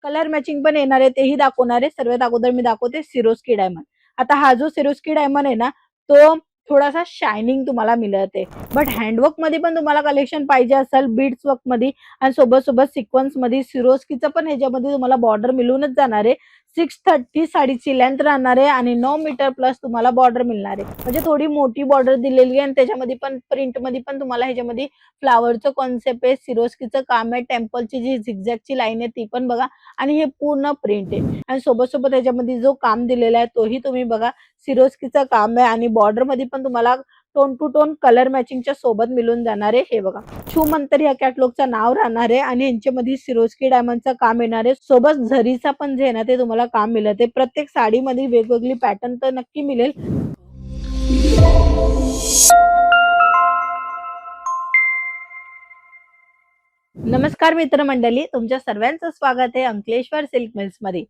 Colour matching पण येणार आहे तेही दाखवणार आहे। सर्वात अगोदर मी दाखवते सिरोस्की डायमंड। आता हा जो सिरोस्की डायमंड आहे ना, तो थोडासा शायनिंग तुम्हाला मिळते, बट हँडवर्क मध्ये पण तुम्हाला कलेक्शन पाहिजे असेल बीड्स वर्क मध्ये आणि सोबत सोबत सिक्वेन्स मध्ये सिरोस्कीचं पण ह्याच्यामध्ये तुम्हाला बॉर्डर मिळूनच जाणार आहे। 630 साडीची लेंथ राहणार आहे आणि 9 मीटर प्लस तुम्हाला बॉर्डर मिळणार आहे, म्हणजे थोडी मोठी बॉर्डर दिलेली आहे आणि त्याच्यामध्ये पण प्रिंट मध्ये पण तुम्हाला ह्याच्यामध्ये फ्लावरचं कॉन्सेप्ट आहे, सिरोस्कीचं काम आहे, टेम्पलची जी झिगझॅगची लाईन आहे ती पण बघा आणि हे पूर्ण प्रिंट आहे आणि सोबत सोबत त्याच्यामध्ये जो काम दिलेला आहे तोही तुम्ही बघा सिरोस्कीचं काम आहे आणि बॉर्डर मध्ये पण तुम्हाला टोन टू टोन कलर मॅचिंगच्या सोबत मिळून जाणार आहे। हे बघा शू मंतर या कॅटलॉगचं नाव राहणार आहे आणि यांच्यामध्ये सिरोस्की डायमंडचं काम येणार आहे, सोबत झरीचा पण जे आहे ना ते तुम्हाला काम मिळते। प्रत्येक साडीमध्ये वेगवेगळी पॅटर्न तर नक्की मिळेल। नमस्कार मित्रमंडळी, तुमच्या सर्वांचं स्वागत आहे अंकलेश्वर सिल्क मिल्स मध्ये।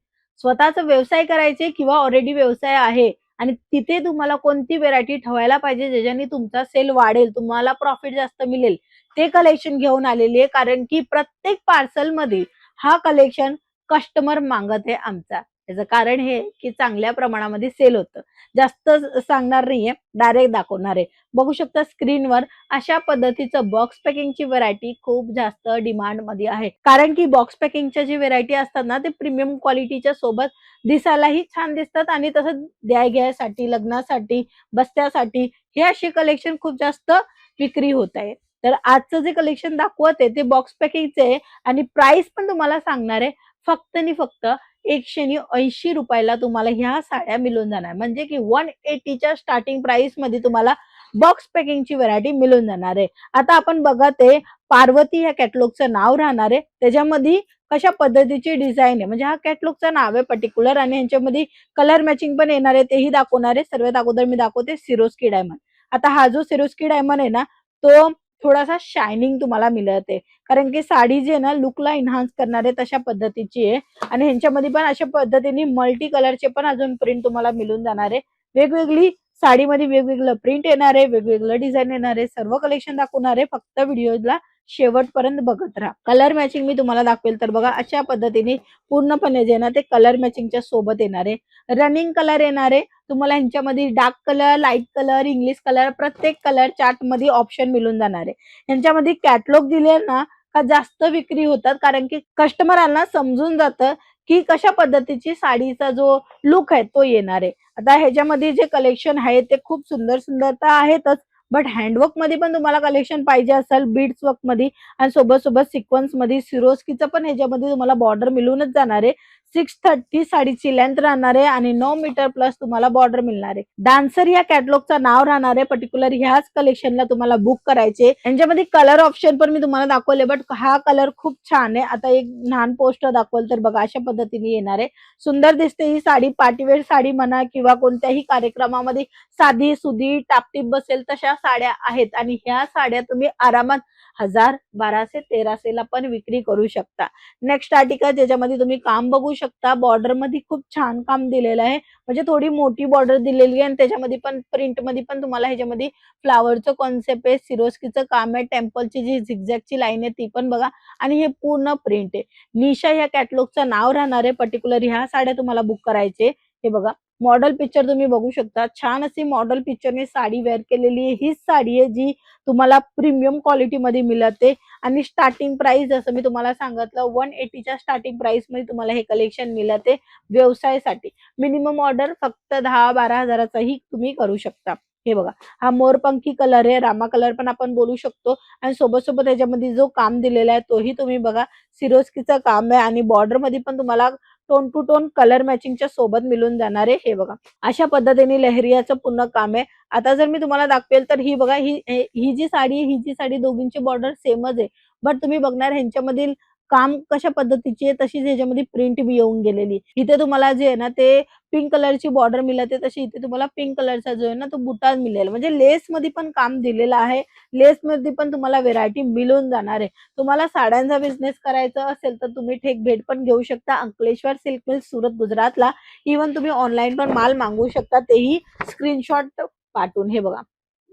स्वतःचा व्यवसाय करायचे किंवा ऑलरेडी व्यवसाय आहे आणि तिथे तुम्हाला कोणती व्हेरायटी ठेवायला पाहिजे ज्याच्याने तुमचा सेल वाढेल, तुम्हाला प्रॉफिट जास्त मिळेल, ते कलेक्शन घेऊन आलेली आहे। कारण की प्रत्येक पार्सल मध्ये हा कलेक्शन कस्टमर मागत आहे आमचा। त्याचं कारण हे की चांगल्या प्रमाणामध्ये सेल होतं, जास्त सांगणार नाहीये, डायरेक्ट दाखवणार आहे। बघू शकता स्क्रीनवर अशा पद्धतीचं बॉक्स पॅकिंगची व्हरायटी खूप जास्त डिमांड मध्ये आहे, कारण की बॉक्स पॅकिंगच्या जी व्हरायटी असतात ना ते प्रीमियम क्वालिटीच्या सोबत दिसायलाही छान दिसतात आणि तसंच द्याय घ्यायसाठी, लग्नासाठी, बस्त्यासाठी हे असे कलेक्शन खूप जास्त विक्री होत आहे। तर आजचं जे कलेक्शन दाखवत आहे ते बॉक्स पॅकिंगचे आहे आणि प्राइस पण तुम्हाला सांगणार आहे फक्त आणि फक्त 180 रुपयाला तुम्हाला ह्या साड्या मिळून जाणार, म्हणजे की 180च्या स्टार्टिंग प्राइस मध्ये तुम्हाला बॉक्स पॅकिंगची व्हरायटी मिळून जाणार आहे। आता आपण बघत आहे पार्वती या कॅटलॉगचं नाव राहणार आहे, त्याच्यामध्ये कशा पद्धतीची डिझाईन आहे, म्हणजे हा कॅटलॉगचं नाव आहे पर्टिक्युलर आणि यांच्यामध्ये कलर मॅचिंग पण येणार आहे तेही दाखवणार आहे। सर्वात अगोदर मी दाखवते सिरोस्की डायमंड। आता हा जो सिरोस्की डायमंड आहे ना तो थोडासा शायनिंग तुम्हाला मिळते, कारण की साडी जी आहे ना लुकला एन्हान्स करणार आहे तशा पद्धतीची आहे आणि ह्यांच्यामध्ये पण अशा पद्धतीने मल्टी कलरचे पण अजून प्रिंट तुम्हाला मिळून जाणार आहे। वेगवेगळी साडीमध्ये वेगवेगळं प्रिंट येणार आहे, वेगवेगळं डिझाईन येणार आहे, सर्व कलेक्शन दाखवणार आहे, फक्त व्हिडिओला शेवटपर्यंत बघत राहा। कलर मॅचिंग मी तुम्हाला दाखवेल तर बघा अशा पद्धतीने पूर्णपणे जे ना ते कलर मॅचिंगच्या सोबत येणार आहे। रनिंग कलर येणार आहे तुम्हाला, ह्यांच्यामध्ये dark colour, light colour, English colour, प्रत्येक कलर चार्ट मध्ये ऑप्शन मिळून जाणार आहे। ह्यांच्यामध्ये कॅटलॉग दिले ना का जास्त विक्री होतात, कारण की कस्टमरांना समजून जातं की कशा पद्धतीची साडीचा जो लुक आहे तो येणार आहे। आता ह्याच्यामध्ये जे कलेक्शन आहे ते खूप सुंदर सुंदरता आहेतच, बट हँडवर्क मध्ये पण तुम्हाला कलेक्शन पाहिजे असेल बीड्स वर्क मध्ये आणि सोबत सोबत सिक्वेन्स मध्ये सिरोस्कीचं पण ह्याच्यामध्ये तुम्हाला बॉर्डर मिळूनच जाणार आहे। 630 साडीची लेंथ राहणार आहे आणि 9 मीटर प्लस तुम्हाला बॉर्डर मिळणार आहे। डान्सर या कॅटलॉगचं नाव राहणार आहे, पर्टिक्युलर ह्याच कलेक्शनला तुम्हाला बुक करायचे। यांच्यामध्ये कलर ऑप्शन पण मी तुम्हाला दाखवले, बट हा कलर खूप छान आहे। आता एक लहान पोस्टर दाखवल तर बघा अशा पद्धतीने येणार आहे, सुंदर दिसते ही साडी। पार्टीवेअर साडी म्हणा किंवा कोणत्याही कार्यक्रमामध्ये साधी सुधी टापटीप बसेल तशा साड्या आहेत आणि ह्या साड्या तुम्ही आरामात 1000, 1200, 1300 ला पण विक्री करू शकता। नेक्स्ट आर्टिकल ज्याच्यामध्ये तुम्ही काम बघू शकता, बॉर्डर मध्ये खूप छान काम दिलेलं आहे, म्हणजे थोडी मोठी बॉर्डर दिलेली आहे आणि त्याच्यामध्ये पण प्रिंट मध्ये पण तुम्हाला ह्याच्यामध्ये फ्लावरचं कॉन्सेप्ट आहे, सिरोस्कीचं काम आहे, टेम्पलची जी झिगझॅगची लाईन आहे ती पण बघा आणि हे पूर्ण प्रिंट आहे। निशा या कॅटलॉगचं नाव राहणार आहे, पर्टिक्युलर ह्या साड्या तुम्हाला बुक करायचे। हे बघा मॉडेल पिक्चर तुम्ही बघू शकता, छान अशी मॉडेल पिक्चरने साडी वेअर केलेली आहे। हीच साडी आहे जी तुम्हाला प्रीमियम क्वालिटी मध्ये मिळते आणि स्टार्टिंग प्राइस जसं मी तुम्हाला सांगितलं 180च्या स्टार्टिंग प्राइस मध्ये तुम्हाला हे कलेक्शन मिळते। व्यवसायासाठी मिनिमम ऑर्डर फक्त 10-12 हजाराचाही तुम्ही करू शकता। हे बघा हा मोरपंखी कलर आहे, रामा कलर पण आपण बोलू शकतो आणि सोबत सोबत याच्यामध्ये जो काम दिलेला आहे तोही तुम्ही बघा सिरोस्कीचं काम आहे आणि बॉर्डर मध्ये पण तुम्हाला टोन टू टोन कलर मॅचिंगच्या सोबत मिळून जाणार आहे। हे बघा अशा पद्धतीने लहरियाचं पूर्ण काम आहे। आता जर मी तुम्हाला दाखवेल तर ही बघा ही जी साडी आहे, ही जी साडी दोघींची बॉर्डर सेमच आहे, बट तुम्ही बघणार ह्यांच्यामधील काम कशा पद्धतीची आहे तशीच ह्याच्यामध्ये प्रिंट बी येऊन गेलेली। इथे तुम्हाला जे आहे ना ते पिंक कलरची बॉर्डर मिळते, तशी इथे तुम्हाला पिंक कलरचा जो आहे ना तो बुटा मिळेल, म्हणजे लेस मध्ये पण काम दिलेलं आहे। लेस मध्ये पण तुम्हाला व्हेरायटी मिळून जाणार आहे। तुम्हाला साड्यांचा बिझनेस करायचा असेल तर तुम्ही थेट भेट पण घेऊ शकता अंकलेश्वर सिल्क मिल्स सुरत गुजरातला। इव्हन तुम्ही ऑनलाईन पण माल मागवू शकता, तेही स्क्रीनशॉट पाठवून। हे बघा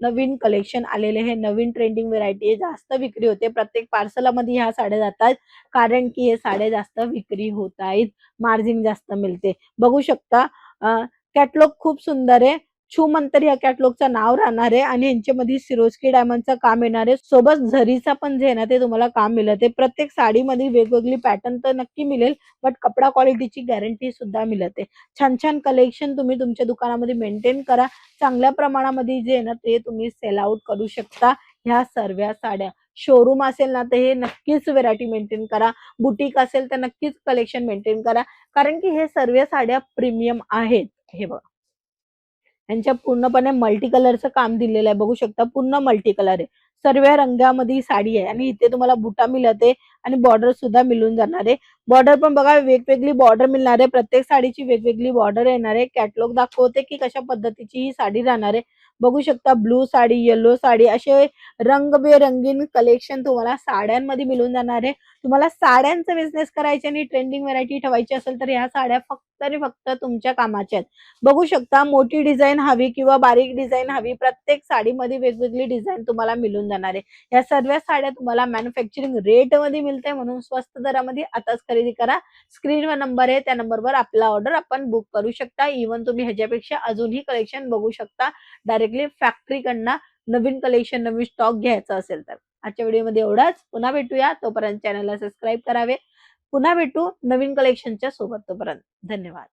नवीन कलेक्शन आलेले हे नवीन ट्रेंडिंग व्हेरायटी जास्त विक्री होते. प्रत्येक पार्सलामध्ये ह्या साड्या जातात कारण की हे साड्या जास्त विक्री होत आहेत. मार्जिन जास्त मिळते. बघू शकता कॅटलॉग खूप सुंदर आहे. छू मंतर या कॅटलॉगचं नाव राहणार आहे आणि यांच्यामध्ये सिरोस्की डायमंडचं काम येणार आहे. सोबत झरीचा पण जे आहे ना ते तुम्हाला काम मिळत आहे. प्रत्येक साडीमध्ये वेगवेगळी पॅटर्न तर नक्की मिळेल, बट कपडा क्वालिटीची गॅरंटी सुद्धा मिळते. छान छान कलेक्शन तुम्ही तुमच्या दुकानामध्ये मेंटेन करा. चांगल्या प्रमाणामध्ये जे आहे ना ते तुम्ही सेल आउट करू शकता. ह्या सर्व साड्या शोरूम असेल ना तर हे नक्कीच व्हेरायटी मेंटेन करा. बुटीक असेल तर नक्कीच कलेक्शन मेंटेन करा, कारण की हे सर्व साड्या प्रीमियम आहेत. हे बघा, यांच्या पूर्णपणे मल्टी कलरचं काम दिलेलं आहे. बघू शकता पूर्ण मल्टी कलर आहे. सर्व रंगामध्ये साडी आहे आणि इथे तुम्हाला बुटा मिळत आहे आणि बॉर्डर सुद्धा मिळून जाणार आहे. बॉर्डर पण बघा वेगवेगळी बॉर्डर मिळणार आहे. प्रत्येक साडीची वेगवेगळी बॉर्डर येणार आहे. कॅटलॉग दाखवते की कशा पद्धतीची ही साडी राहणार आहे. बघू शकता ब्लू साडी, येलो साडी असे रंगबेरंगीन कलेक्शन तुम्हाला साड्यांमध्ये मिळून जाणार आहे. तुम्हाला साड्यांचा बिझनेस करायचा आणि ट्रेंडिंग व्हरायटी ठेवायची असेल तर ह्या साड्या फक्त आणि फक्त तुमच्या कामाच्या आहेत. बघू शकता मोठी डिझाईन हवी किंवा बारीक डिझाईन हवी, प्रत्येक साडीमध्ये वेगवेगळी डिझाईन तुम्हाला मिळून जाणार आहे. या सर्व साड्या तुम्हाला मॅन्युफॅक्चरिंग रेट मध्ये मिळते, म्हणून स्वस्त दरामध्ये आताच खरेदी करा. स्क्रीनवर नंबर आहे, त्या नंबरवर आपला ऑर्डर आपण बुक करू शकता. इव्हन तुम्ही ह्याच्यापेक्षा अजूनही कलेक्शन बघू शकता डायरेक्टली फॅक्टरीकडनं. नवीन कलेक्शन नवीन स्टॉक घ्यायचा असेल तर. आजच्या व्हिडिओमध्ये एवढाच. पुन्हा भेटूया, तोपर्यंत चॅनलला सबस्क्राईब करावे. पुन्हा भेटू नवीन कलेक्शनच्या सोबत. तोपर्यंत धन्यवाद.